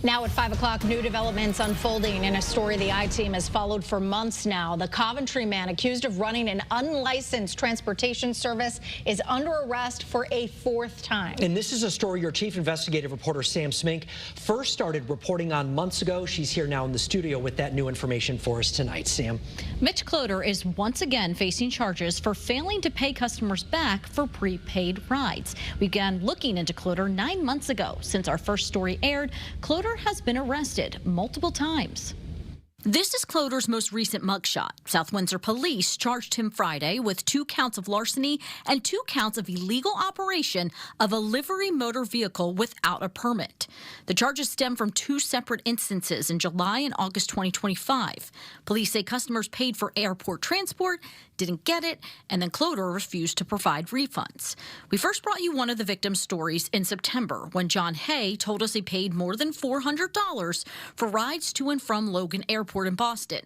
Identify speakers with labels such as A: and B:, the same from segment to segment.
A: Now at 5 o'clock, new developments unfolding in a story the I-Team has followed for months now. The Coventry man accused of running an unlicensed transportation service is under arrest for a fourth time.
B: And this is a story your chief investigative reporter Sam Smink first started reporting on months ago. She's here now in the studio with that new information for us tonight. Sam.
C: Mitch Cloder is once again facing charges for failing to pay customers back for prepaid rides. We began looking into Cloder 9 months ago. Since our first story aired, Cloder has been arrested multiple times. This is Cloder's most recent mugshot. South Windsor police charged him Friday with 2 counts of larceny and 2 counts of illegal operation of a livery motor vehicle without a permit. The charges stem from 2 separate instances in July and August 2025. Police say customers paid for airport transport, didn't get it, and then Cloder refused to provide refunds. We first brought you one of the victim's stories in September when John Hay told us he paid more than $400 for rides to and from Logan Airport in Boston.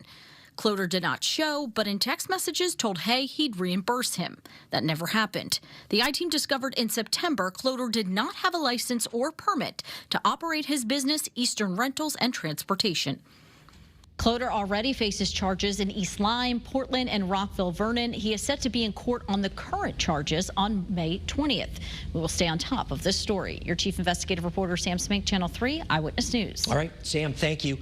C: Cloder did not show, but in text messages told Hay he'd reimburse him. That never happened. The I-Team discovered in September Cloder did not have a license or permit to operate his business, Eastern Rentals and Transportation. Cloder already faces charges in East Lyme, Portland, and Rockville Vernon. He is set to be in court on the current charges on May 20th. We will stay on top of this story. Your chief investigative reporter, Sam Smink, Channel 3 Eyewitness News.
B: All right, Sam, thank you.